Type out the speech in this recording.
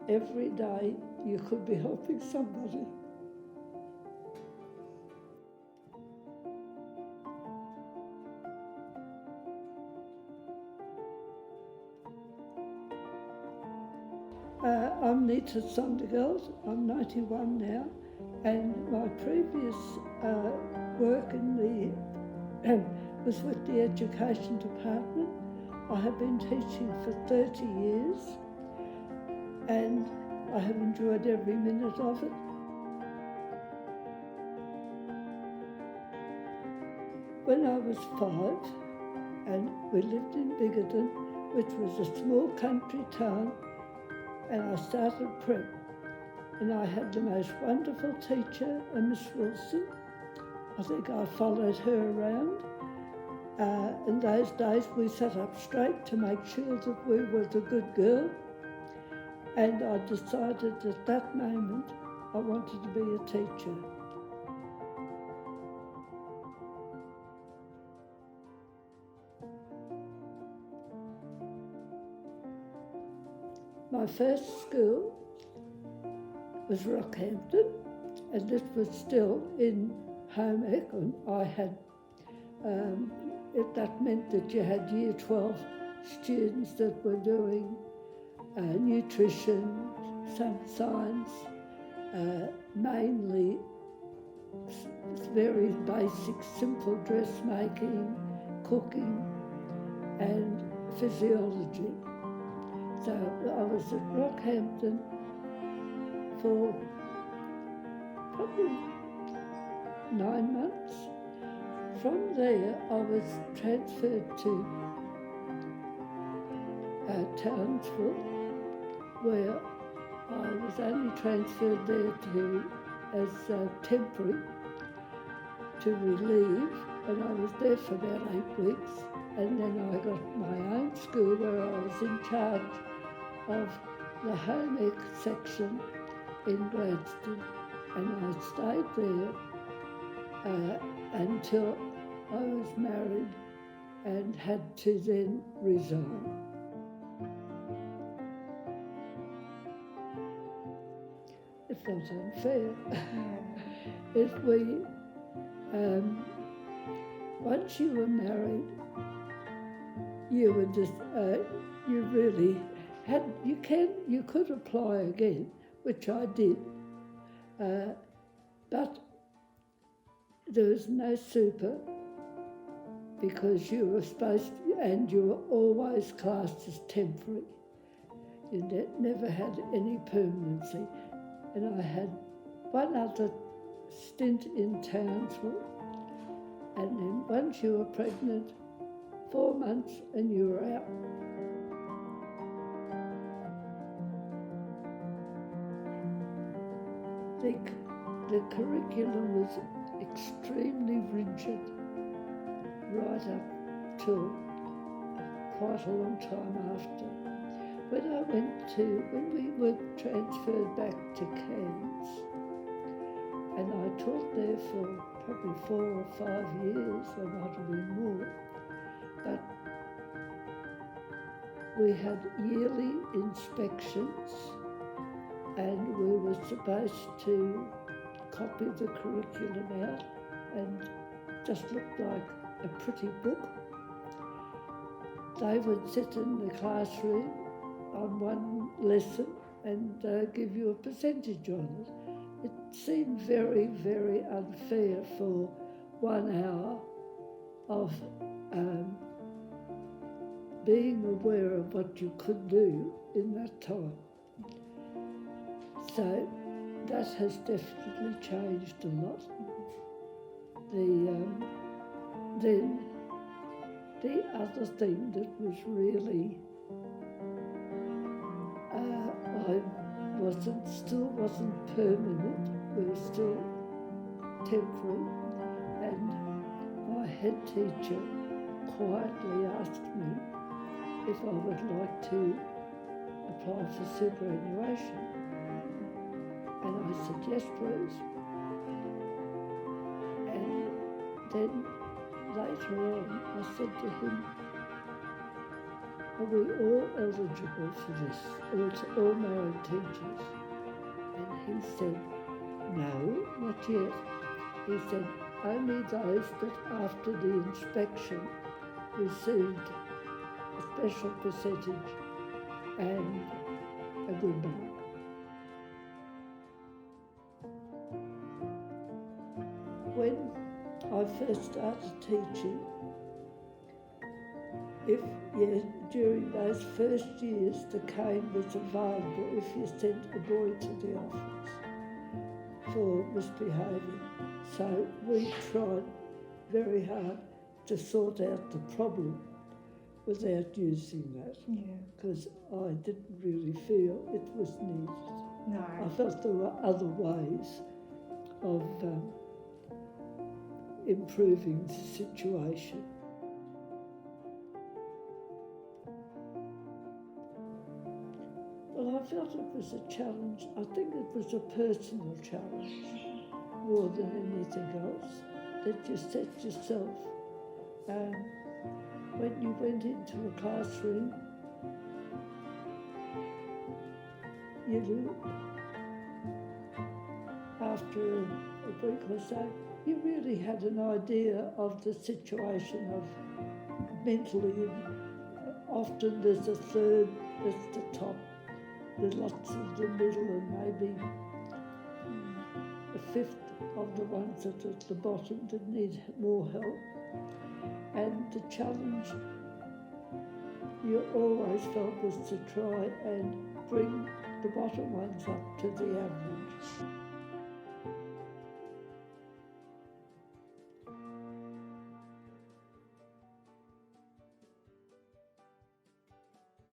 every day you could be helping somebody. I'm Neta. I'm 91 now, and my previous work in the was with the Education Department. I have been teaching for 30 years, and I have enjoyed every minute of it. When I was 5, and we lived in Bigoden, which was a small country town, and I started prep, and I had the most wonderful teacher, Miss Wilson. I think I followed her around. In those days we sat up straight to make sure that we were the good girl, and I decided at that moment I wanted to be a teacher. My first school was Rockhampton, and this was still in home ec, and I had, that meant that you had Year 12 students that were doing nutrition, some science, mainly very basic, simple dressmaking, cooking, and physiology. So I was at Rockhampton for probably 9 months. From there, I was transferred to Townsville, where I was only transferred there as temporary to relieve, and I was there for about 8 weeks. And then I got my own school where I was in charge of the home ec section in Gladstone, and I stayed there until I was married and had to then resign. It's not unfair. If we, once you were married, you were just, you really had, you could apply again, which I did, but there was no super because you were supposed to, and you were always classed as temporary. You never had any permanency. And I had one other stint in Townsville, and then once you were pregnant, 4 months and you were out. The curriculum was extremely rigid right up till quite a long time after. When we were transferred back to Cairns, and I taught there for probably 4 or 5 years, or might have been more, but we had yearly inspections, and we were supposed to copy the curriculum out, and just looked like a pretty book. They would sit in the classroom on one lesson and give you a percentage on it. It seemed very, very unfair for 1 hour of being aware of what you could do in that time. So that has definitely changed a lot. Then the other thing that was really, still wasn't permanent, we were still temporary, and my head teacher quietly asked me if I would like to apply for superannuation. And I said, yes, please. And then later on, I said to him, are we all eligible for this, all married teachers? And he said, no, not yet. He said, only those that after the inspection received a special percentage and a good mark. When I first started teaching, during those first years the cane was available if you sent a boy to the office for misbehaving. So we tried very hard to sort out the problem without using that, because I didn't really feel it was needed. No. I felt there were other ways of improving the situation. Well, I felt it was a challenge. I think it was a personal challenge more than anything else, that you set yourself. When you went into a classroom, after a week or so, you really had an idea of the situation of mentally. Often there's a third that's the top, there's lots of the middle, and maybe a fifth of the ones that are at the bottom that need more help. And the challenge you always felt was to try and bring the bottom ones up to the average.